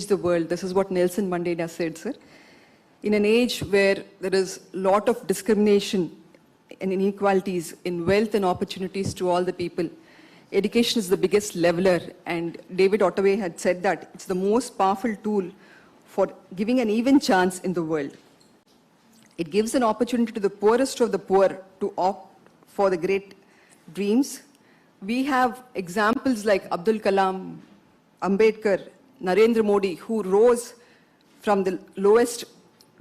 change the world. This is what Nelson Mandela said, sir. In an age where there is a lot of discrimination and inequalities in wealth and opportunities to all the people, education is the biggest leveler. And David Ottaway had said that it's the most powerful tool for giving an even chance in the world. It gives an opportunity to the poorest of the poor to opt for the great dreams. We have examples like Abdul Kalam, Ambedkar, Narendra Modi, who rose from the lowest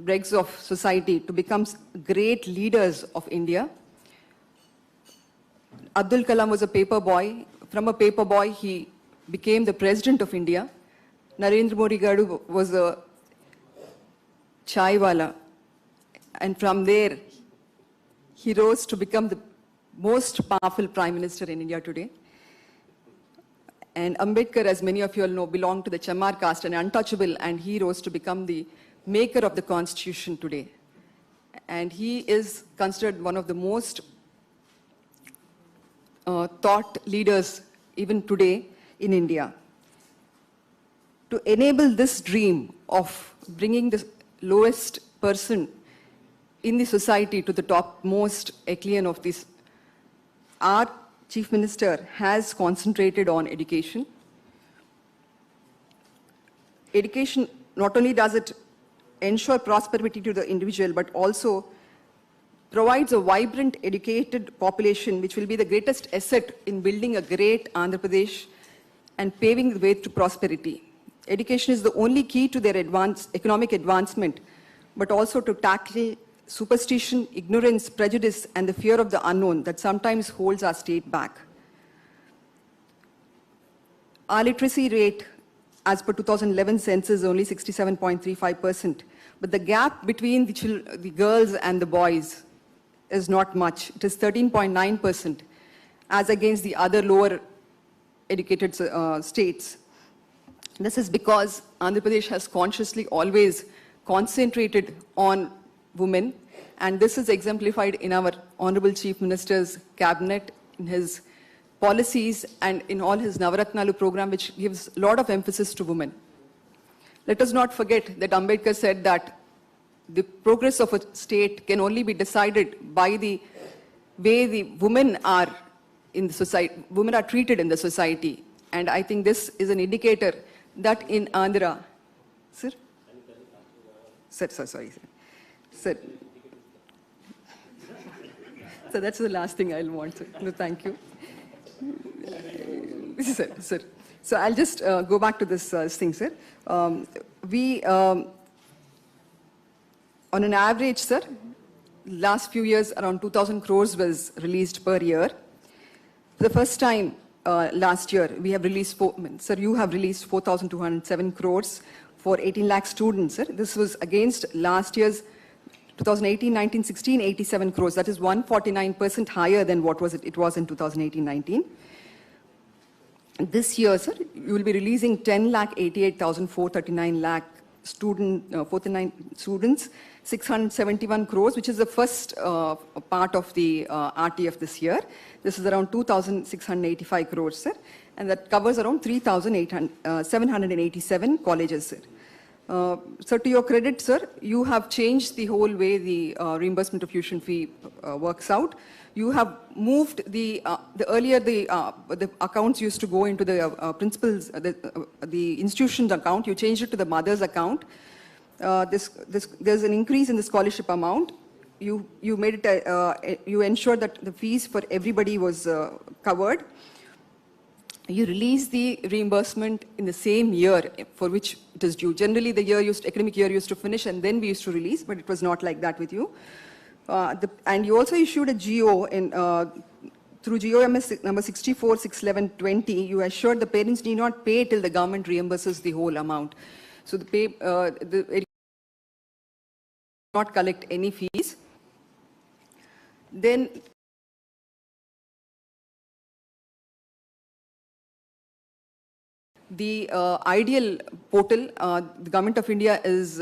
dregs of society to become great leaders of India. Abdul Kalam was a paper boy. From a paper boy, he became the president of India. Narendra Modi Garu was a chaiwala. And from there, he rose to become the most powerful prime minister in India today. And Ambedkar, as many of you all know, belonged to the Chamar caste, an untouchable, and he rose to become the maker of the constitution today. And he is considered one of the most thought leaders even today in India. To enable this dream of bringing the lowest person in the society to the topmost echelon of this, our Chief Minister has concentrated on education. Education, not only does it ensure prosperity to the individual, but also provides a vibrant, educated population, which will be the greatest asset in building a great Andhra Pradesh and paving the way to prosperity. Education is the only key to their economic advancement, but also to tackle superstition, ignorance, prejudice, and the fear of the unknown that sometimes holds our state back. Our literacy rate, as per 2011 census, is only 67.35%. But the gap between the girls and the boys is not much. It is 13.9%, as against the other lower educated states. This is because Andhra Pradesh has consciously always concentrated on women, and this is exemplified in our Honorable Chief Minister's cabinet, in his policies, and in all his Navaratnalu program, which gives a lot of emphasis to women. Let us not forget that Ambedkar said that the progress of a state can only be decided by the way the women are in the society, women are treated in the society. And I think this is an indicator that in Andhra, sir? Sir, sorry, sir. Sir. So that's the last thing I'll want, sir. No, thank you. Sir. So I'll just go back to this thing, sir. On an average, sir, last few years, around 2,000 crores was released per year. For the first time last year, we have released, sir, you have released 4,207 crores for 18 lakh students, sir. This was against last year's 2018-19-16, 87 crores. That is 149% higher than what it was in 2018-19. This year, sir, you will be releasing 10,88,439 lakh 49 students, 671 crores, which is the first part of the RTF this year. This is around 2,685 crores, sir, and that covers around 3,787 colleges, sir. So to your credit, sir, you have changed the whole way the reimbursement of tuition fee works out. You have moved the accounts used to go into the principal's, the institution's account. You changed it to the mother's account. There's an increase in the scholarship amount. You made it. You ensured that the fees for everybody was covered. You release the reimbursement in the same year for which it is due. Generally, the academic year used to finish and then we used to release, but it was not like that with you. And you also issued a GO through GOMS number 64-611-20. You assured the parents need not pay till the government reimburses the whole amount. So the not collect any fees. Then the ideal portal, the Government of India is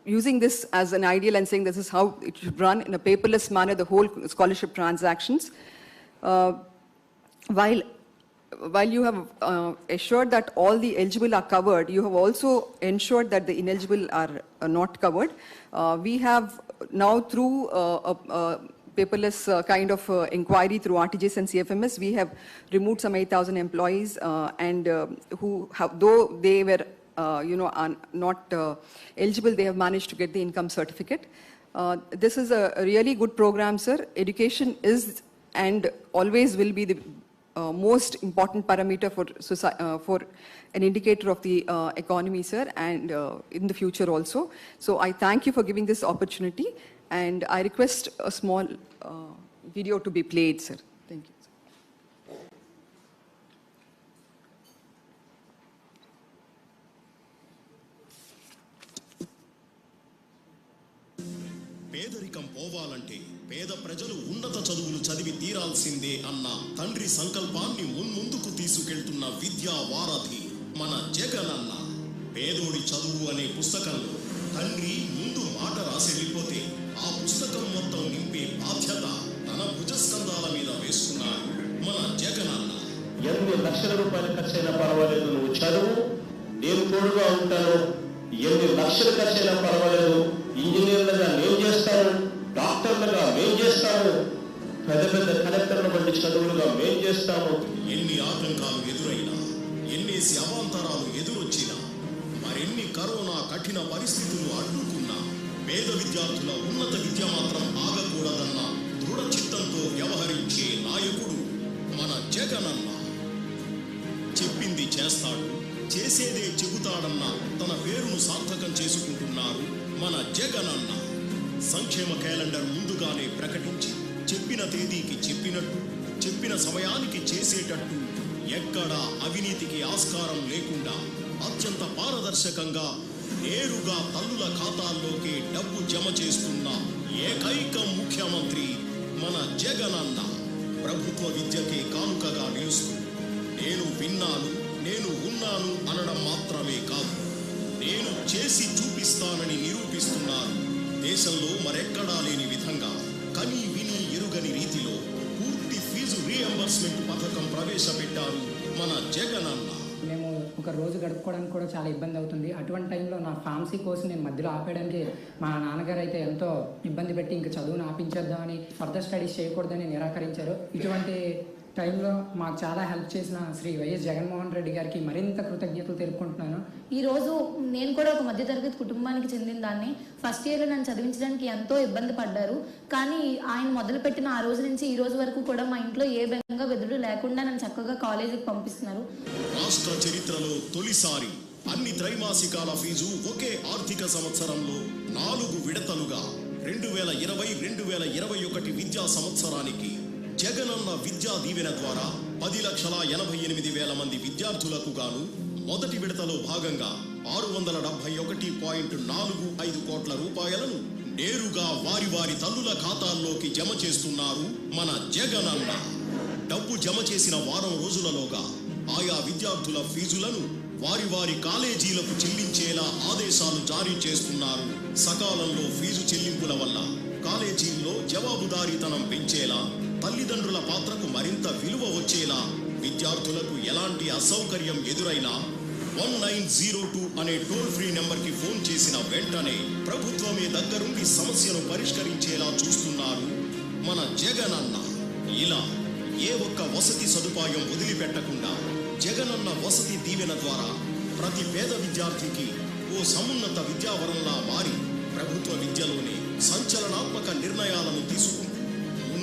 using this as an ideal and saying this is how it should run in a paperless manner, the whole scholarship transactions. While while you have assured that all the eligible are covered, you have also ensured that the ineligible are not covered. We have now, through a paperless kind of inquiry through RTGS and CFMS, we have removed some 8,000 employees and who have, though they were are not eligible, they have managed to get the income certificate. This is a really good program, sir. Education is and always will be the most important parameter for an indicator of the economy, sir, and in the future also. So I thank you for giving this opportunity, and I request a small video to be played, sir. Thank you. పేదరికం పోవాలంటే పేద ప్రజలు ఉన్నత చదువులు చదివి తీరాల్సిందే అన్న తండ్రి సంకల్పాన్ని మున్ముందుకు తీసుకెళ్తున్న విద్యా వారధి మన జగనన్న. పేదోడి చదువు అనే పుస్తకంలో తండ్రి ముందు మాట రాసి వెళ్ళిపోతే ఆ పుస్తకం మొత్తం నింపే బాధ్యత తన భుజస్కంధాల మీద వేసుకున్నారు మన జగనన్న. ఎన్ని లక్షల రూపాయలు ఖర్చైనా పర్వాలేదు, నువ్వు చదువు, నేను తోడుగా ఉంటాను. ఎన్ని లక్షలు ఖర్చైనా పర్వాలేదు, ఇంజనీర్లుగా నేను చేస్తాను, డాక్టర్లుగా మేము చేస్తాము, పెద్ద పెద్ద కలెక్టర్ల వంటి చదువులుగా మేము చేస్తాము. ఎన్ని ఆటంకాలు ఎదురైనా, ఎన్నేసి అవాంతరాలు ఎదురొచ్చినా, మరెన్ని కరోనా కఠిన పరిస్థితులు అడ్డుకున్నా, పేద విద్యార్థుల ఉన్నత విద్య మాత్రం ఆగకూడదన్న దృఢ చిత్తంతో వ్యవహరించే నాయకుడు మన జగనన్న. చెప్పింది చేస్తాడు, చేసేదే చెబుతాడన్న తన పేరును సార్థకం చేసుకుంటున్నారు మన జగనన్న. సంక్షేమ క్యాలెండర్ ముందుగానే ప్రకటించి చెప్పిన తేదీకి చెప్పినట్టు, చెప్పిన సమయానికి చేసేటట్టు, ఎక్కడా అవినీతికి ఆస్కారం లేకుండా అత్యంత పారదర్శకంగా నేరుగా తల్లుల ఖాతాల్లోకి డబ్బు జమ చేస్తున్న ఏకైక ముఖ్యమంత్రి మన జగనన్న. ప్రభుత్వ విద్యకే కానుకగా నిలుస్తూ నేను విన్నాను, నేను ఉన్నాను అనడం మాత్రమే కాదు, నేను చేసి చూపిస్తానని నిరూపిస్తున్నారు. దేశంలో మరెక్కడా లేని విధంగా కని విని ఎరుగని రీతిలో పూర్తి ఫీజు రీఎంబర్స్మెంట్ పథకం ప్రవేశపెట్టారు మన జగనన్న. మేము ఒక రోజు గడుపుకోవడానికి కూడా చాలా ఇబ్బంది అవుతుంది. అటువంటి టైంలో నా ఫార్మసీ కోసం నేను మధ్యలో ఆపేయడానికి మా నాన్నగారు అయితే ఎంతో ఇబ్బంది పెట్టి ఇంక చదువును ఆపించేద్దామని, ఫర్దర్ స్టడీస్ చేయకూడదని నిరాకరించారు. ఇటువంటి టైంలో మాకు చాలా హెల్ప్ చేసిన శ్రీ వైఎస్ జగన్మోహన్ రెడ్డి గారికి మరింత కృతజ్ఞతలు తెలుపుకుంటున్నాను. ఈరోజు నేను కూడా ఒక మధ్యతరగతి కుటుంబానికి చెందిన దాన్ని. ఫస్ట్ ఇయర్లో నన్ను చదివించడానికి ఎంతో ఇబ్బంది పడ్డారు. కానీ ఆయన మొదలుపెట్టిన ఆ రోజు నుంచి ఈ రోజు వరకు కూడా మా ఇంట్లో ఏ బెంగ వెదుడు లేకుండా నన్ను చక్కగా కాలేజీకి పంపిస్తున్నారు. రాష్ట్ర చరిత్రలో తొలిసారి అన్ని త్రైమాసికాల ఫీజు ఒకే ఆర్థిక సంవత్సరంలో 4 విడతలుగా 2020-2021 విద్యా సంవత్సరానికి జగనన్న విద్యా దీవెన ద్వారా 10,88,000 మంది విద్యార్థులకు గాను మొదటి విడతలో భాగంగా 671.45 కోట్ల రూపాయలను నేరుగా వారి వారి తల్లుల ఖాతాల్లోకి జమ చేస్తున్నారు మన జగనన్న. డబ్బు జమ చేసిన వారం రోజులలోగా ఆయా విద్యార్థుల ఫీజులను వారి వారి కాలేజీలకు చెల్లించేలా ఆదేశాలు జారీ చేస్తున్నారు. సకాలంలో ఫీజు చెల్లింపుల వల్ల కాలేజీల్లో జవాబుదారీతనం పెంచేలా, తల్లిదండ్రుల పాత్రకు మరింత విలువ వచ్చేలా, విద్యార్థులకు ఎలాంటి అసౌకర్యం ఎదురైనా 1902 అనే టోల్ ఫ్రీ నెంబర్కి ఫోన్ చేసిన వెంటనే ప్రభుత్వమే దగ్గరుండి సమస్యను పరిష్కరించేలా చూస్తున్నారు మన జగనన్న. ఇలా ఏ ఒక్క వసతి సదుపాయం వదిలిపెట్టకుండా జగనన్న వసతి దీవెన ద్వారా ప్రతి పేద విద్యార్థికి ఓ సమున్నత విద్యావరంలా మారి ప్రభుత్వ విద్యలోనే సంచలనాత్మక నిర్ణయాలను తీసుకుంటూ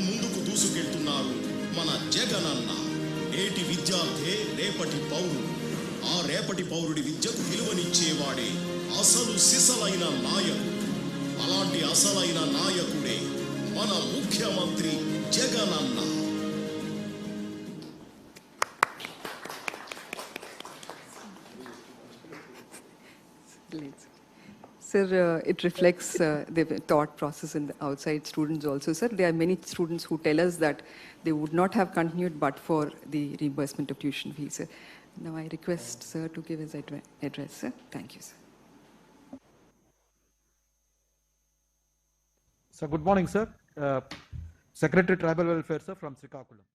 ముందుకు దూసుకెళ్తున్నారు మన జగనన్న. నేటి విద్యార్థే రేపటి పౌరుడు. ఆ రేపటి పౌరుడి విద్యకు విలువనిచ్చేవాడే అసలు సిసలైన నాయకుడు. అలాంటి అసలైన నాయకుడే మన ముఖ్యమంత్రి Jagananna. Sir, it reflects the thought process in the outside students also, sir. There are many students who tell us that they would not have continued but for the reimbursement of tuition fees, sir. Now I request sir to give his address, sir. Thank you, sir. So good morning, sir. Secretary Tribal Welfare, sir, from Srikakulam.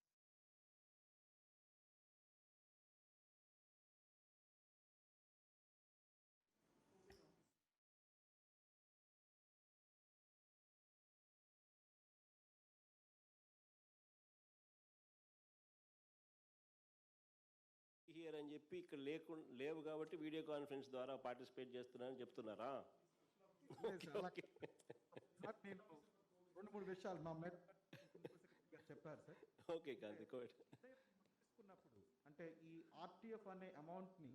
Year అని చెప్పి ఇక్కడ లేవు కాబట్టి video conference ద్వారా participate చేస్తున్నారని చెప్తున్నారా? నేను 2-3 విషయాలు మా చెప్పారు సార్. ఓకే కాదు తీసుకున్నప్పుడు అంటే ఈ ఆర్టీఎఫ్ అనే అమౌంట్ని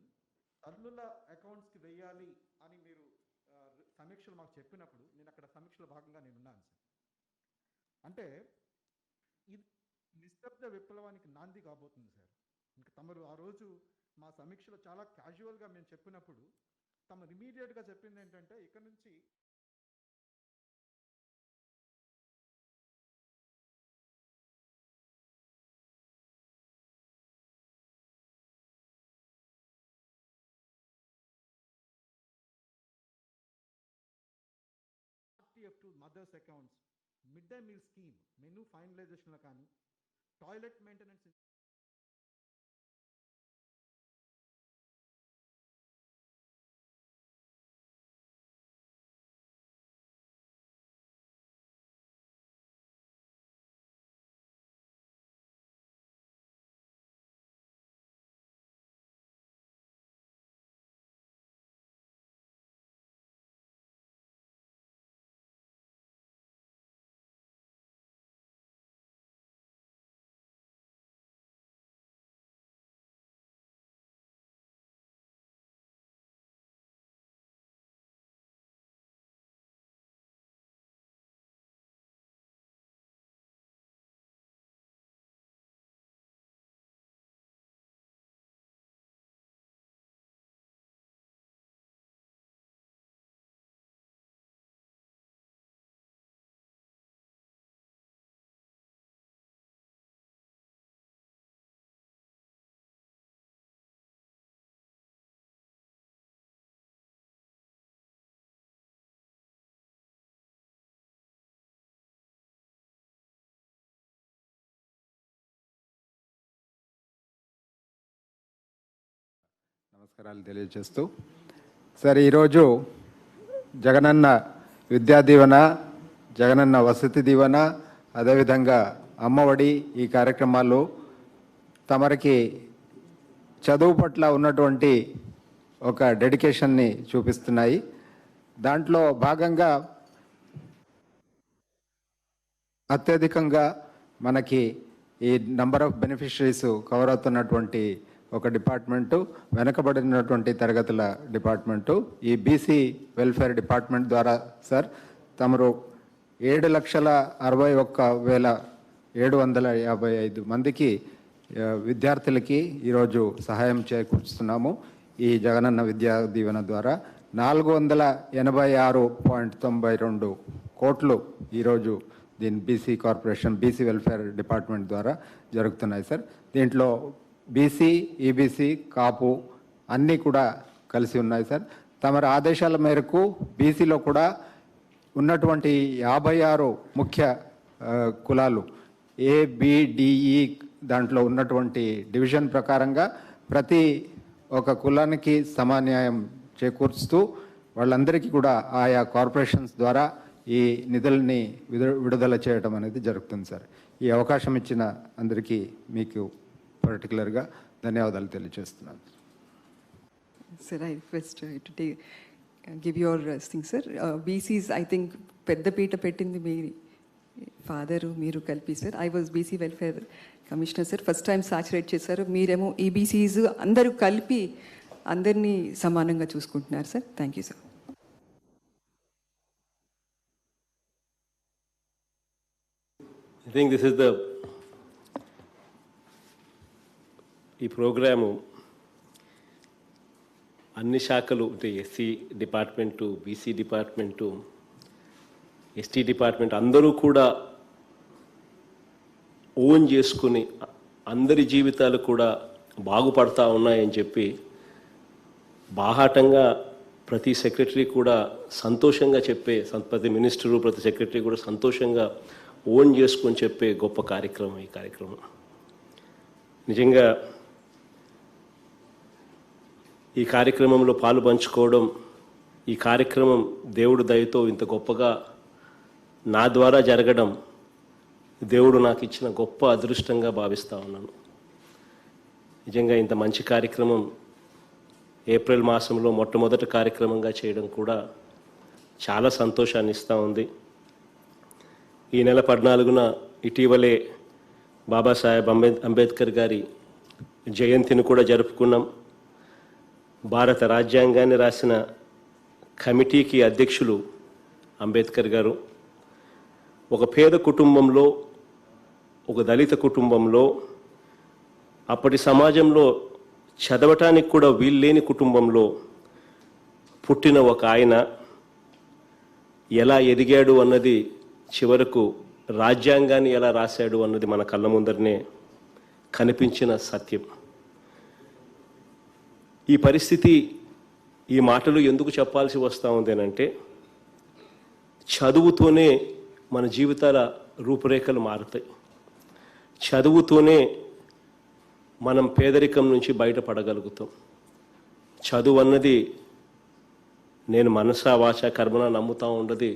తల్లుల అకౌంట్స్కి వేయాలి అని మీరు సమీక్షలు మాకు చెప్పినప్పుడు నేను అక్కడ సమీక్షలో భాగంగా నేను ఉన్నాను సార్. అంటే ఇది నిశ్శబ్ద విప్లవానికి నాంది కాబోతుంది సార్. ఇంకా తమరు ఆ రోజు మా సమీక్షలో చాలా క్యాజువల్గా మేము చెప్పినప్పుడు తమరు ఇమీడియట్గా చెప్పింది ఏంటంటే ఇక్కడ నుంచి RTF to mothers accounts, mid day meal scheme menu ఫైనలైజేషన్లో కానీ టాయిలెట్ మెయింటెనెన్స్ నమస్కారాలు తెలియజేస్తూ సార్, ఈరోజు జగనన్న విద్యా దీవెన, జగనన్న వసతి దీవెన, అదేవిధంగా అమ్మఒడి ఈ కార్యక్రమాలు తమరికి చదువు పట్ల ఉన్నటువంటి ఒక డెడికేషన్ని చూపిస్తున్నాయి. దాంట్లో భాగంగా అత్యధికంగా మనకి ఈ నంబర్ ఆఫ్ బెనిఫిషరీస్ కవర్ అవుతున్నటువంటి ఒక డిపార్ట్మెంటు వెనకబడినటువంటి తరగతుల డిపార్ట్మెంటు ఈ బీసీ వెల్ఫేర్ డిపార్ట్మెంట్ ద్వారా సార్ తమరు 7,61,755 మందికి విద్యార్థులకి ఈరోజు సహాయం చేకూరుస్తున్నాము. ఈ జగనన్న విద్యా దీవెన ద్వారా 486.92 కోట్లు ఈరోజు దీని BC corporation BC welfare department ద్వారా జరుగుతున్నాయి సార్. దీంట్లో బీసీ, ఈబీసీ, కాపు అన్నీ కూడా కలిసి ఉన్నాయి సార్. తమరి ఆదేశాల మేరకు బీసీలో కూడా ఉన్నటువంటి 56 ముఖ్య కులాలు ABDE దాంట్లో ఉన్నటువంటి డివిజన్ ప్రకారంగా ప్రతి ఒక కులానికి సమాన్యాయం చేకూరుస్తూ వాళ్ళందరికీ కూడా ఆయా కార్పొరేషన్స్ ద్వారా ఈ నిధుల్ని విడుదల చేయడం అనేది జరుగుతుంది సార్. ఈ అవకాశం ఇచ్చిన అందరికీ మీకు పర్టికులర్గా ధన్యవాదాలు తెలియజేస్తున్నాను. Sir, I request to give your thing, sir. BCs, I think, పెద్దపీట పెట్టింది మీ ఫాదరు మీరు కలిపి sir. I was BC welfare commissioner sir. First time saturate చేశారు. మీరేమో ఈబీసీస్ అందరూ కలిపి అందరినీ సమానంగా చూసుకుంటున్నారు sir. Thank you sir. I think this is ఈ ప్రోగ్రాము అన్ని శాఖలు అంటే SC department, BC department, ST department అందరూ కూడా ఓన్ చేసుకుని అందరి జీవితాలు కూడా బాగుపడతా ఉన్నాయని చెప్పి బాహాటంగా ప్రతి సెక్రటరీ కూడా సంతోషంగా చెప్పే, ప్రతి మినిస్టరు ప్రతి సెక్రటరీ కూడా సంతోషంగా ఓన్ చేసుకొని చెప్పే గొప్ప కార్యక్రమం ఈ కార్యక్రమం. నిజంగా ఈ కార్యక్రమంలో పాలు పంచుకోవడం, ఈ కార్యక్రమం దేవుడు దయతో ఇంత గొప్పగా నా ద్వారా జరగడం దేవుడు నాకు ఇచ్చిన గొప్ప అదృష్టంగా భావిస్తూ ఉన్నాను. నిజంగా ఇంత మంచి కార్యక్రమం ఏప్రిల్ మాసంలో మొట్టమొదటి కార్యక్రమంగా చేయడం కూడా చాలా సంతోషాన్ని ఇస్తూ ఉంది. ఈ నెల 14న ఇటీవలే బాబాసాహెబ్ అంబేద్కర్ గారి జయంతిని కూడా జరుపుకున్నాం. భారత రాజ్యాంగాన్ని రాసిన కమిటీకి అధ్యక్షులు అంబేద్కర్ గారు. ఒక పేద కుటుంబంలో, ఒక దళిత కుటుంబంలో, అప్పటి సమాజంలో చదవటానికి కూడా వీల్లేని కుటుంబంలో పుట్టిన ఒక ఆయన ఎలా ఎదిగాడు అన్నది, చివరకు రాజ్యాంగాన్ని ఎలా రాశాడు అన్నది మన కళ్ళ ముందరనే కనిపించిన సత్యం. ఈ పరిస్థితి, ఈ మాటలు ఎందుకు చెప్పాల్సి వస్తూ ఉందేనంటే, చదువుతోనే మన జీవితాల రూపురేఖలు మారుతాయి. చదువుతోనే మనం పేదరికం నుంచి బయటపడగలుగుతాం. చదువు అన్నది నేను మనసా వాచ కర్మన నమ్ముతూ ఉండదు.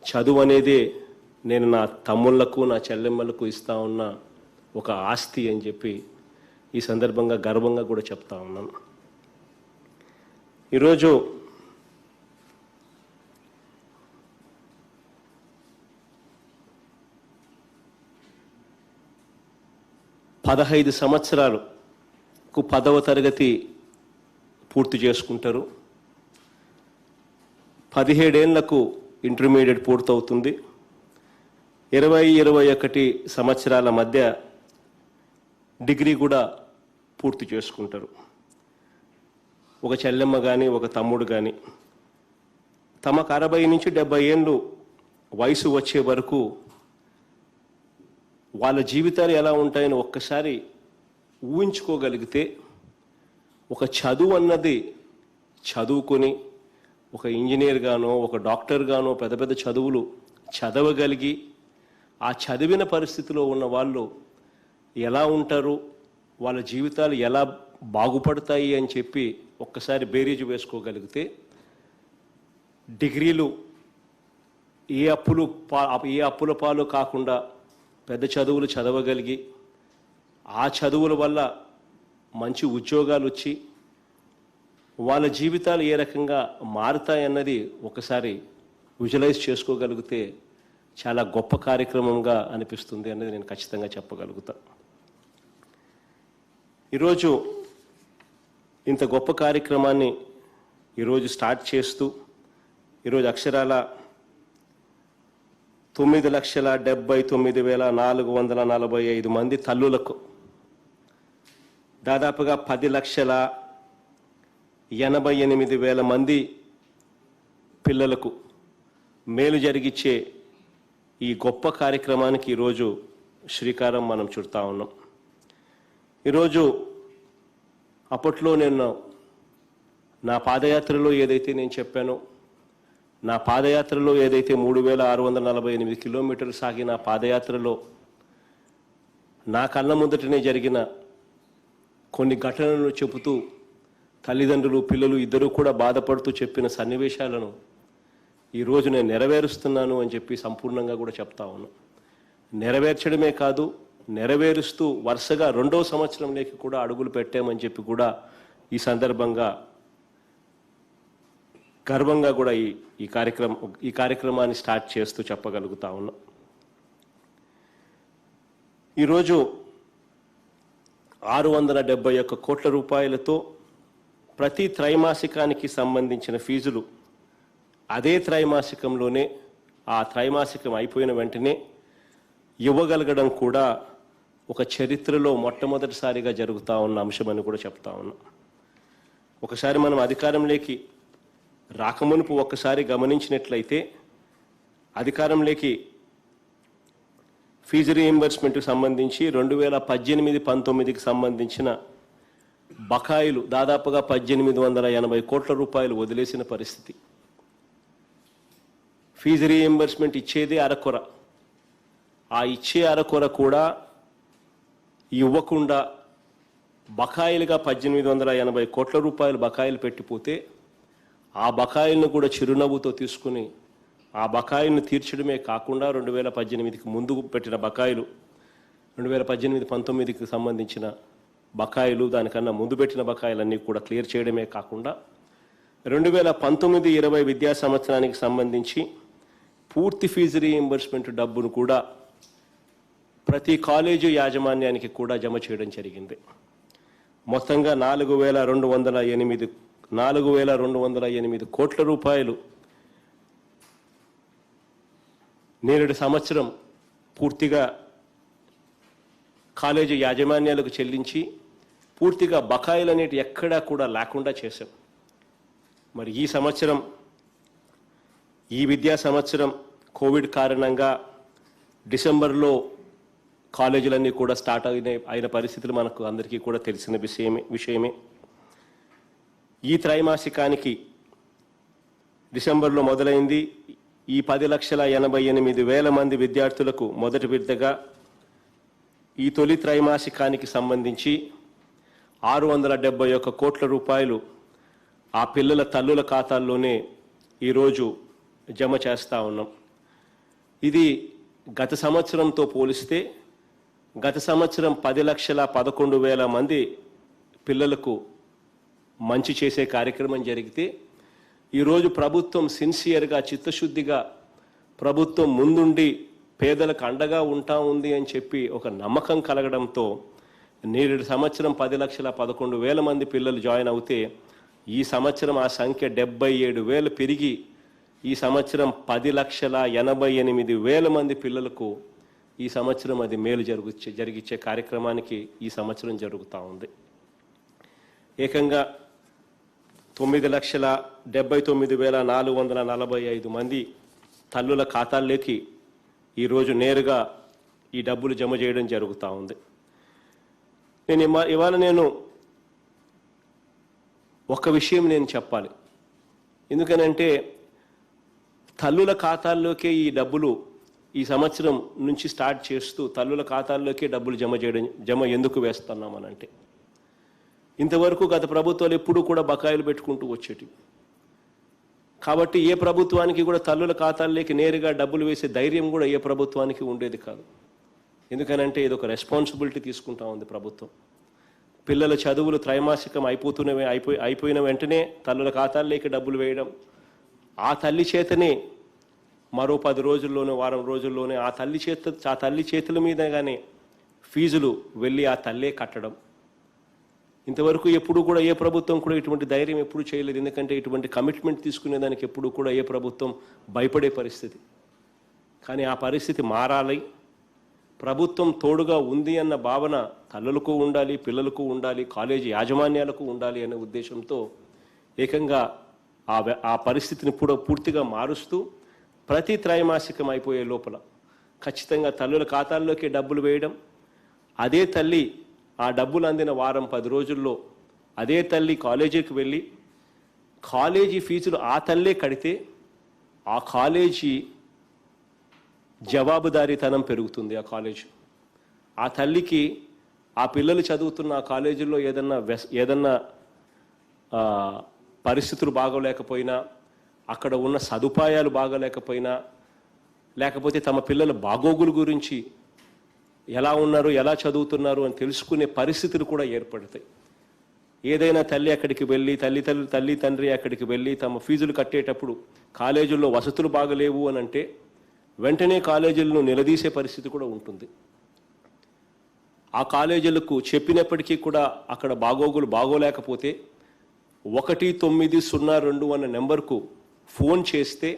చదువు అనేది నేను నా తమ్ముళ్లకు, నా చెల్లెమ్మలకు ఇస్తా ఉన్న ఒక ఆస్తి అని చెప్పి ఈ సందర్భంగా గర్వంగా కూడా చెప్తా ఉన్నాను. ఈరోజు పదహైదు సంవత్సరాలకు 10వ తరగతి పూర్తి చేసుకుంటారు. 17 ఏళ్లకు ఇంటర్మీడియట్ పూర్తవుతుంది. 20-21 సంవత్సరాల మధ్య డిగ్రీ కూడా పూర్తి చేసుకుంటారు. ఒక చెల్లెమ్మ కానీ, ఒక తమ్ముడు కానీ తమకు 60 నుంచి 70 ఏళ్ళు వయసు వచ్చే వరకు వాళ్ళ జీవితాలు ఎలా ఉంటాయని ఒక్కసారి ఊహించుకోగలిగితే, ఒక చదువు అన్నది చదువుకొని ఒక ఇంజనీర్ గానో, ఒక డాక్టర్ గానో పెద్ద పెద్ద చదువులు చదవగలిగి ఆ చదివిన పరిస్థితిలో ఉన్న వాళ్ళు ఎలా ఉంటారు, వాళ్ళ జీవితాలు ఎలా బాగుపడతాయి అని చెప్పి ఒక్కసారి బేరీజు వేసుకోగలిగితే, డిగ్రీలు ఏ అప్పుల పాలు కాకుండా పెద్ద చదువులు చదవగలిగి ఆ చదువుల వల్ల మంచి ఉద్యోగాలు వచ్చి వాళ్ళ జీవితాలు ఏ రకంగా మారుతాయన్నది ఒకసారి విజువలైజ్ చేసుకోగలిగితే చాలా గొప్ప కార్యక్రమంగా అనిపిస్తుంది అన్నది నేను ఖచ్చితంగా చెప్పగలుగుతా. ఈరోజు ఇంత గొప్ప కార్యక్రమాన్ని ఈరోజు స్టార్ట్ చేస్తూ, ఈరోజు అక్షరాల 9,79,445 మంది తల్లులకు, దాదాపుగా 10,88,000 మంది పిల్లలకు మేలు జరిగిచ్చే ఈ గొప్ప కార్యక్రమానికి ఈరోజు శ్రీకారం మనం చుడతా ఉన్నాం. ఈరోజు అప్పట్లో నేను నా పాదయాత్రలో ఏదైతే నేను చెప్పానో, నా పాదయాత్రలో ఏదైతే 3,648 కిలోమీటర్లు సాగిన పాదయాత్రలో నా కళ్ళ ముందటనే జరిగిన కొన్ని ఘటనలను చెబుతూ తల్లిదండ్రులు, పిల్లలు ఇద్దరూ కూడా బాధపడుతూ చెప్పిన సన్నివేశాలను ఈరోజు నేను నెరవేరుస్తున్నాను అని చెప్పి సంపూర్ణంగా కూడా చెప్తా ఉన్నాను. నెరవేర్చడమే కాదు, నెరవేరుస్తూ వరుసగా 2వ సంవత్సరంలోకి కూడా అడుగులు పెట్టామని చెప్పి కూడా ఈ సందర్భంగా గర్వంగా కూడా ఈ కార్యక్రమాన్ని స్టార్ట్ చేస్తూ చెప్పగలుగుతా ఉన్నాం. ఈరోజు 671 కోట్ల రూపాయలతో ప్రతి త్రైమాసికానికి సంబంధించిన ఫీజులు అదే త్రైమాసికంలోనే, ఆ త్రైమాసికం అయిపోయిన వెంటనే ఇవ్వగలగడం కూడా ఒక చరిత్రలో మొట్టమొదటిసారిగా జరుగుతూ ఉన్న అంశమని కూడా చెప్తా ఉన్నాం. ఒకసారి మనం అధికారంలోకి రాకమునుపు ఒక్కసారి గమనించినట్లయితే, అధికారంలోకి ఫీజు రీయింబర్స్మెంట్కి సంబంధించి 2018-19కి సంబంధించిన బకాయిలు దాదాపుగా 1,880 కోట్ల రూపాయలు వదిలేసిన పరిస్థితి. ఫీజు రీయింబర్స్మెంట్ ఇచ్చేదే అరకొర, ఆ ఇచ్చే అరకొర కూడా ఇవ్వకుండా బకాయిలుగా 1,880 కోట్ల రూపాయలు బకాయిలు పెట్టిపోతే, ఆ బకాయిలను కూడా చిరునవ్వుతో తీసుకుని ఆ బకాయిలను తీర్చడమే కాకుండా 2018కి ముందు పెట్టిన బకాయిలు 2018-19కి సంబంధించిన బకాయిలు, దానికన్నా ముందు పెట్టిన బకాయిలన్నీ కూడా క్లియర్ చేయడమే కాకుండా 2019-20 విద్యా సంవత్సరానికి సంబంధించి పూర్తి ఫీజు రీయింబర్స్మెంట్ డబ్బును కూడా ప్రతి కాలేజీ యాజమాన్యానికి కూడా జమ చేయడం జరిగింది. మొత్తంగా 4,208 కోట్ల రూపాయలు నేరేడు సంవత్సరం పూర్తిగా కాలేజీ యాజమాన్యాలకు చెల్లించి పూర్తిగా బకాయిలు అనేటి ఎక్కడా కూడా లేకుండా చేశాం. మరి ఈ విద్యా సంవత్సరం కోవిడ్ కారణంగా డిసెంబర్లో కాలేజీలన్నీ కూడా స్టార్ట్ అయిన పరిస్థితులు మనకు అందరికీ కూడా తెలిసిన విషయమే. ఈ త్రైమాసికానికి డిసెంబర్లో మొదలైంది. ఈ 10,88,000 మంది విద్యార్థులకు మొదటి విడతగా ఈ తొలి త్రైమాసికానికి సంబంధించి 671 కోట్ల రూపాయలు ఆ పిల్లల తల్లుల ఖాతాల్లోనే ఈరోజు జమ చేస్తూ ఉన్నాం. ఇది గత సంవత్సరంతో పోలిస్తే గత సంవత్సరం 10,11,000 మంది పిల్లలకు మంచి చేసే కార్యక్రమం జరిగితే ఈరోజు ప్రభుత్వం సిన్సియర్గా, చిత్తశుద్ధిగా ప్రభుత్వం ముందుండి పేదలకు అండగా ఉంటా ఉంది అని చెప్పి ఒక నమ్మకం కలగడంతో నేడు సంవత్సరం 10,11,000 మంది పిల్లలు జాయిన్ అవుతే ఈ సంవత్సరం ఆ సంఖ్య 77,000 పెరిగి ఈ సంవత్సరం 10,88,000 మంది పిల్లలకు ఈ సంవత్సరం అది మేలు జరిగించే కార్యక్రమానికి ఈ సంవత్సరం జరుగుతూ ఉంది. ఏకంగా 9,79,445 మంది తల్లుల ఖాతాల్లోకి ఈరోజు నేరుగా ఈ డబ్బులు జమ చేయడం జరుగుతూ ఉంది. ఇవాళ నేను ఒక విషయం నేను చెప్పాలి. ఎందుకనంటే తల్లుల ఖాతాల్లోకే ఈ డబ్బులు ఈ సంవత్సరం నుంచి స్టార్ట్ చేస్తూ తల్లుల ఖాతాల్లోకే డబ్బులు జమ ఎందుకు వేస్తున్నామనంటే ఇంతవరకు గత ప్రభుత్వాలు ఎప్పుడూ కూడా బకాయిలు పెట్టుకుంటూ వచ్చేటి. కాబట్టి ఏ ప్రభుత్వానికి కూడా తల్లుల ఖాతాల్లోకి నేరుగా డబ్బులు వేసే ధైర్యం కూడా ఏ ప్రభుత్వానికి ఉండేది కాదు. ఎందుకనంటే ఇది ఒక రెస్పాన్సిబిలిటీ తీసుకుంటా ఉంది ప్రభుత్వం. పిల్లల చదువులు త్రైమాసికం అయిపోయిన వెంటనే తల్లుల ఖాతాల్లోకి డబ్బులు వేయడం, ఆ తల్లి చేతనే మరో 10 రోజుల్లోనే, వారం రోజుల్లోనే ఆ తల్లి చేతుల మీదగానే ఫీజులు వెళ్ళి ఆ తల్లే కట్టడం. ఇంతవరకు ఎప్పుడు కూడా ఏ ప్రభుత్వం కూడా ఇటువంటి ధైర్యం ఎప్పుడు చేయలేదు. ఎందుకంటే ఇటువంటి కమిట్మెంట్ తీసుకునేదానికి ఎప్పుడు కూడా ఏ ప్రభుత్వం భయపడే పరిస్థితి. కానీ ఆ పరిస్థితి మారాలి. ప్రభుత్వం తోడుగా ఉంది అన్న భావన తల్లులకు ఉండాలి, పిల్లలకు ఉండాలి, కాలేజీ యాజమాన్యాలకు ఉండాలి అనే ఉద్దేశంతో ఏకంగా ఆ పరిస్థితిని పూర్తిగా మారుస్తూ ప్రతి త్రైమాసికం అయిపోయే లోపల ఖచ్చితంగా తల్లుల ఖాతాల్లోకి డబ్బులు వేయడం, అదే తల్లి ఆ డబ్బులు అందిన వారం 10 రోజుల్లో అదే తల్లి కాలేజీకి వెళ్ళి కాలేజీ ఫీజులు ఆ తల్లే కడితే ఆ కాలేజీ జవాబుదారీతనం పెరుగుతుంది. ఆ తల్లికి ఆ పిల్లలు చదువుతున్న ఆ కాలేజీల్లో ఏదన్నా పరిస్థితులు బాగోలేకపోయినా, అక్కడ ఉన్న సదుపాయాలు బాగోలేకపోయినా, లేకపోతే తమ పిల్లల బాగోగుల గురించి ఎలా ఉన్నారు, ఎలా చదువుతున్నారు అని తెలుసుకునే పరిస్థితులు కూడా ఏర్పడతాయి. ఏదైనా తల్లి అక్కడికి వెళ్ళి తల్లి తండ్రి అక్కడికి వెళ్ళి తమ ఫీజులు కట్టేటప్పుడు కాలేజీల్లో వసతులు బాగలేవు అని అంటే వెంటనే కాలేజీలను నిలదీసే పరిస్థితి కూడా ఉంటుంది. ఆ కాలేజీలకు చెప్పినప్పటికీ కూడా అక్కడ బాగోగులు బాగోలేకపోతే 1902 అన్న నెంబర్కు ఫోన్ చేస్తే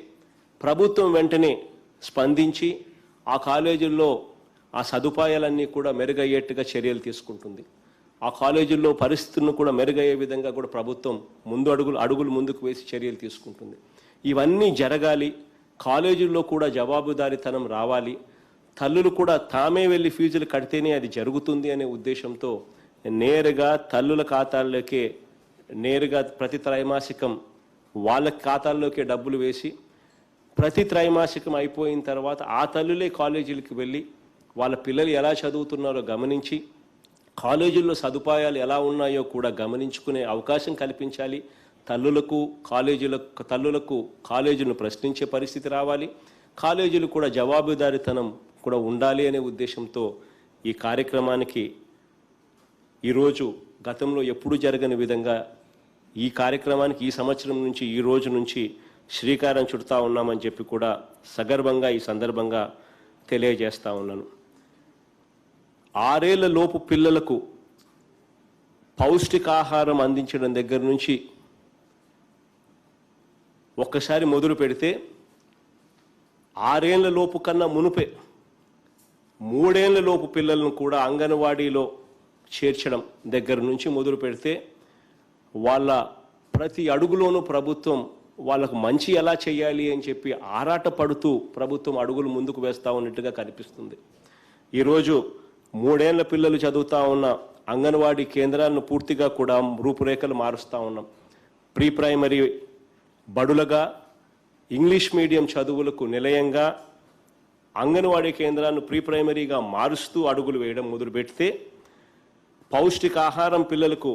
ప్రభుత్వం వెంటనే స్పందించి ఆ కాలేజీల్లో ఆ సదుపాయాలన్నీ కూడా మెరుగయ్యేట్టుగా చర్యలు తీసుకుంటుంది. ఆ కాలేజీల్లో పరిస్థితులను కూడా మెరుగయ్యే విధంగా కూడా ప్రభుత్వం అడుగులు ముందుకు వేసి చర్యలు తీసుకుంటుంది. ఇవన్నీ జరగాలి. కాలేజీల్లో కూడా జవాబుదారీతనం రావాలి. తల్లులు కూడా తామే వెళ్ళి ఫీజులు కడితేనే అది జరుగుతుంది అనే ఉద్దేశంతో నేరుగా తల్లుల ఖాతాల్లోకే నేరుగా ప్రతి త్రైమాసికం వాళ్ళ ఖాతాల్లోకే డబ్బులు వేసి ప్రతి త్రైమాసికం అయిపోయిన తర్వాత ఆ తల్లులే కాలేజీలకు వెళ్ళి వాళ్ళ పిల్లలు ఎలా చదువుతున్నారో గమనించి కాలేజీల్లో సదుపాయాలు ఎలా ఉన్నాయో కూడా గమనించుకునే అవకాశం కల్పించాలి. తల్లులకు కాలేజీలను ప్రశ్నించే పరిస్థితి రావాలి. కాలేజీలు కూడా జవాబుదారీతనం కూడా ఉండాలి అనే ఉద్దేశంతో ఈ కార్యక్రమానికి ఈరోజు గతంలో ఎప్పుడూ జరగని విధంగా ఈ కార్యక్రమానికి ఈ సంవత్సరం నుంచి ఈ రోజు నుంచి శ్రీకారం చుడతా ఉన్నామని చెప్పి కూడా సగర్వంగా ఈ సందర్భంగా తెలియజేస్తా ఉన్నాను. 6 ఏళ్ల లోపు పిల్లలకు పౌష్టికాహారం అందించడం దగ్గర నుంచి ఒక్కసారి మొదలు పెడితే 6 ఏళ్ల లోపు కన్నా మునుపే 3 ఏళ్ల లోపు పిల్లలను కూడా అంగన్వాడీలో చేర్చడం దగ్గర నుంచి మొదలు పెడితే వాళ్ళ ప్రతి అడుగులోనూ ప్రభుత్వం వాళ్ళకు మంచి ఎలా చేయాలి అని చెప్పి ఆరాట పడుతూ ప్రభుత్వం అడుగులు ముందుకు వేస్తూ ఉన్నట్టుగా కనిపిస్తుంది. ఈరోజు 3 ఏళ్ల పిల్లలు చదువుతూ ఉన్న అంగన్వాడీ కేంద్రాలను పూర్తిగా కూడా రూపురేఖలు మారుస్తూ ఉన్నాం. ప్రీ ప్రైమరీ బడులుగా ఇంగ్లీష్ మీడియం చదువులకు నిలయంగా అంగన్వాడీ కేంద్రాలను ప్రీ ప్రైమరీగా మారుస్తూ అడుగులు వేయడం మొదలుపెడితే పౌష్టికాహారం పిల్లలకు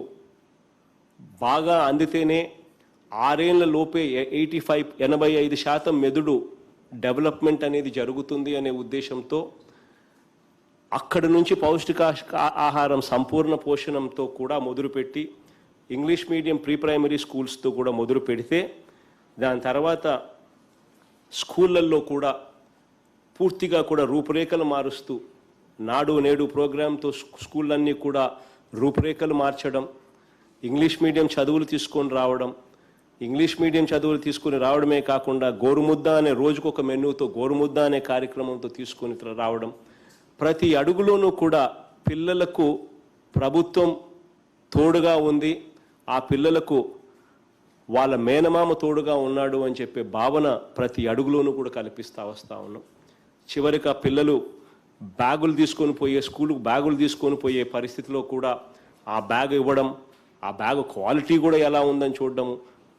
బాగా అందితేనే 6 ఏళ్ల లోపే 85% మెదడు డెవలప్మెంట్ అనేది జరుగుతుంది అనే ఉద్దేశంతో అక్కడి నుంచి ఆహారం సంపూర్ణ పోషణంతో కూడా మొదలుపెట్టి ఇంగ్లీష్ మీడియం ప్రీ ప్రైమరీ స్కూల్స్తో కూడా మొదలు పెడితే దాని తర్వాత స్కూళ్ళల్లో కూడా పూర్తిగా కూడా రూపురేఖలు మారుస్తూ నాడు నేడు ప్రోగ్రాంతో స్కూళ్ళన్నీ కూడా రూపురేఖలు మార్చడం, ఇంగ్లీష్ మీడియం చదువులు తీసుకొని రావడం, ఇంగ్లీష్ మీడియం చదువులు తీసుకొని రావడమే కాకుండా గోరుముద్ద అనే రోజుకొక మెనూతో గోరుముద్ద అనే కార్యక్రమంతో తీసుకొని రావడం, ప్రతి అడుగులోనూ కూడా పిల్లలకు ప్రభుత్వం తోడుగా ఉంది, ఆ పిల్లలకు వాళ్ళ మేనమామ తోడుగా ఉన్నాడు అని చెప్పే భావన ప్రతి అడుగులోనూ కూడా కల్పిస్తూ వస్తూ ఉన్నాం. చివరికి ఆ పిల్లలు బ్యాగులు తీసుకొని పోయే స్కూలుకు బ్యాగులు తీసుకొని పోయే పరిస్థితిలో కూడా ఆ బ్యాగ్ ఇవ్వడం, ఆ బ్యాగ్ క్వాలిటీ కూడా ఎలా ఉందని చూడడం,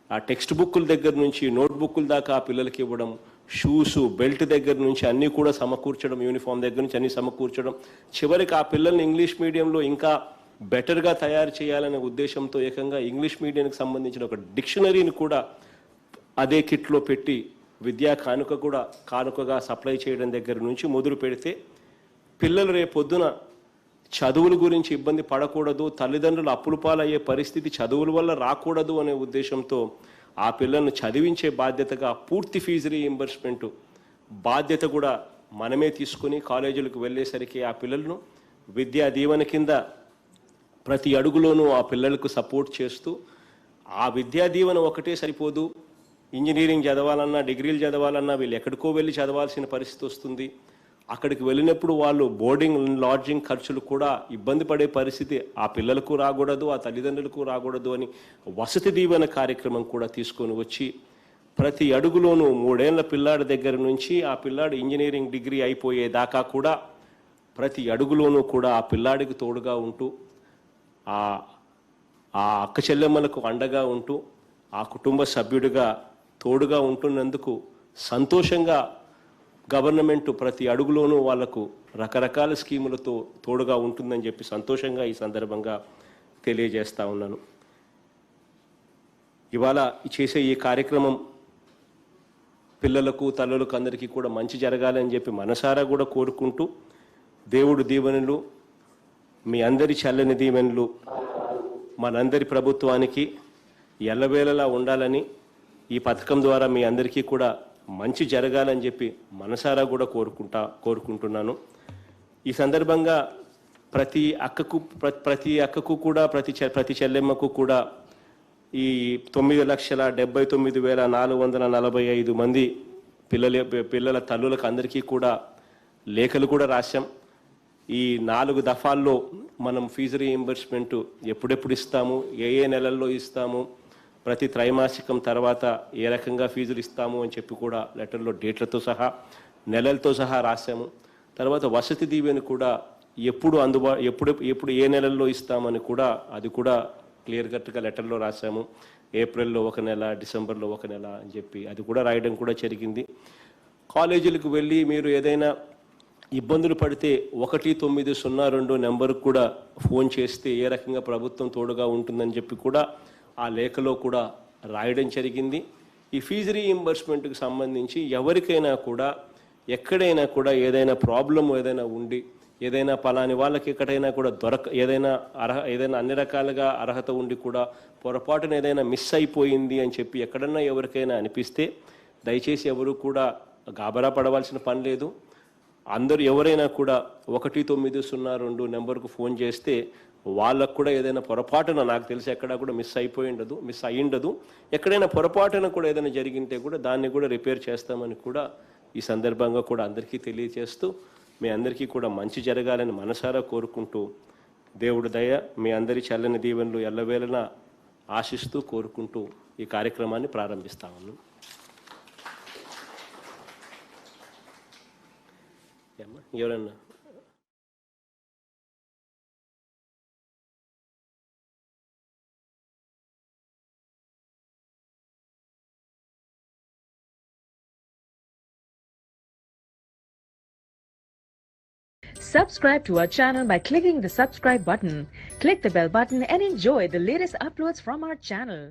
ఆ టెక్స్ట్ బుక్కుల దగ్గర నుంచి నోట్ బుక్కుల దాకా ఆ పిల్లలకి ఇవ్వడం, షూస్ బెల్ట్ దగ్గర నుంచి అన్నీ కూడా సమకూర్చడం, యూనిఫామ్ దగ్గర నుంచి అన్నీ సమకూర్చడం, చివరికి ఆ పిల్లల్ని ఇంగ్లీష్ మీడియంలో ఇంకా బెటర్గా తయారు చేయాలనే ఉద్దేశంతో ఏకంగా ఇంగ్లీష్ మీడియానికి సంబంధించిన ఒక డిక్షనరీని కూడా అదే కిట్లో పెట్టి విద్యా కానుకగా సప్లై చేయడం దగ్గర నుంచి మొదలు పెడితే పిల్లలు రేపొద్దున చదువుల గురించి ఇబ్బంది పడకూడదు, తల్లిదండ్రులు అప్పుల పాలయ్యే పరిస్థితి చదువుల వల్ల రాకూడదు అనే ఉద్దేశంతో ఆ పిల్లలను చదివించే బాధ్యతగా పూర్తి ఫీజు రీయింబర్స్మెంట్ బాధ్యత కూడా మనమే తీసుకుని కాలేజీలకు వెళ్ళేసరికి ఆ పిల్లలను విద్యా దీవెన కింద ప్రతి అడుగులోనూ ఆ పిల్లలకు సపోర్ట్ చేస్తూ ఆ విద్యా దీవెన ఒకటే సరిపోదు, ఇంజనీరింగ్ చదవాలన్నా డిగ్రీలు చదవాలన్నా వీళ్ళు ఎక్కడికో వెళ్ళి చదవాల్సిన పరిస్థితి వస్తుంది. అక్కడికి వెళ్ళినప్పుడు వాళ్ళు బోర్డింగ్ లాడ్జింగ్ ఖర్చులు కూడా ఇబ్బంది పడే పరిస్థితి ఆ పిల్లలకు రాకూడదు, ఆ తల్లిదండ్రులకు రాకూడదు అని వసతి దీవెన కార్యక్రమం కూడా తీసుకొని వచ్చి ప్రతి అడుగులోనూ 3 ఏళ్ల పిల్లాడి దగ్గర నుంచి ఆ పిల్లాడు ఇంజనీరింగ్ డిగ్రీ అయిపోయేదాకా కూడా ప్రతి అడుగులోనూ కూడా ఆ పిల్లాడికి తోడుగా ఉంటూ ఆ అక్క చెల్లెమ్మలకు అండగా ఉంటూ ఆ కుటుంబ సభ్యుడిగా తోడుగా ఉంటున్నందుకు సంతోషంగా గవర్నమెంట్ ప్రతి అడుగులోనూ వాళ్లకు రకరకాల స్కీములతో తోడుగా ఉంటుందని చెప్పి సంతోషంగా ఈ సందర్భంగా తెలియజేస్తా ఉన్నాను. ఇవాళ చేసే ఈ కార్యక్రమం పిల్లలకు తల్లులకు అందరికీ కూడా మంచి జరగాలని చెప్పి మనసారా కూడా కోరుకుంటూ దేవుడు దీవెనలు మీ అందరి చల్లని దీవెనలు మనందరి ప్రభుత్వానికి ఎల్లవేళలా ఉండాలని ఈ పథకం ద్వారా మీ అందరికీ కూడా మంచి జరగాలని చెప్పి మనసారా కూడా కోరుకుంటున్నాను. ఈ సందర్భంగా ప్రతి అక్కకు కూడా ప్రతి చెల్లెమ్మకు కూడా ఈ 9,79,445 మంది పిల్లల తల్లులకు అందరికీ కూడా లేఖలు కూడా రాశాం. ఈ 4 దఫాల్లో మనం ఫీజు రీయింబర్స్మెంట్ ఎప్పుడెప్పుడు ఇస్తాము, ఏ నెలల్లో ఇస్తాము, ప్రతి త్రైమాసికం తర్వాత ఏ రకంగా ఫీజులు ఇస్తాము అని చెప్పి కూడా లెటర్లో డేట్లతో సహా నెలలతో సహా రాశాము. తర్వాత వసతి దీవెన కూడా ఎప్పుడు ఏ నెలల్లో ఇస్తామని కూడా అది కూడా క్లియర్ కట్గా లెటర్లో రాశాము. ఏప్రిల్లో 1 నెల, డిసెంబర్లో 1 నెల అని చెప్పి అది కూడా రాయడం కూడా జరిగింది. కాలేజీలకు వెళ్ళి మీరు ఏదైనా ఇబ్బందులు పడితే 1902 నెంబర్కు కూడా ఫోన్ చేస్తే ఏ రకంగా ప్రభుత్వం తోడుగా ఉంటుందని చెప్పి కూడా ఆ లేఖలో కూడా రాయడం జరిగింది. ఈ ఫీజు రీయింబర్స్మెంట్కి సంబంధించి ఎవరికైనా కూడా ఎక్కడైనా కూడా ఏదైనా ప్రాబ్లం ఏదైనా ఉండి ఏదైనా పలాని వాళ్ళకి ఎక్కడైనా కూడా ఏదైనా అన్ని రకాలుగా అర్హత ఉండి కూడా పొరపాటున ఏదైనా మిస్ అయిపోయింది అని చెప్పి ఎక్కడన్నా ఎవరికైనా అనిపిస్తే దయచేసి ఎవరు కూడా గాబరా పడవలసిన పని లేదు. అందరూ ఎవరైనా కూడా 1902 నెంబర్కు ఫోన్ చేస్తే వాళ్ళకు కూడా ఏదైనా పొరపాటున, నాకు తెలిసి ఎక్కడా కూడా మిస్ అయ్యిండదు, ఎక్కడైనా పొరపాటున కూడా ఏదైనా జరిగింటే కూడా దాన్ని కూడా రిపేర్ చేస్తామని కూడా ఈ సందర్భంగా కూడా అందరికీ తెలియజేస్తూ మీ అందరికీ కూడా మంచి జరగాలని మనసారా కోరుకుంటూ దేవుడి దయ మీ అందరి చల్లని దీవెనలు ఎల్లవేళలా ఆశిస్తూ కోరుకుంటూ ఈ కార్యక్రమాన్ని ప్రారంభిస్తాము. ఎవరన్నా Subscribe to our channel by clicking the subscribe button. Click the bell button and enjoy the latest uploads from our channel.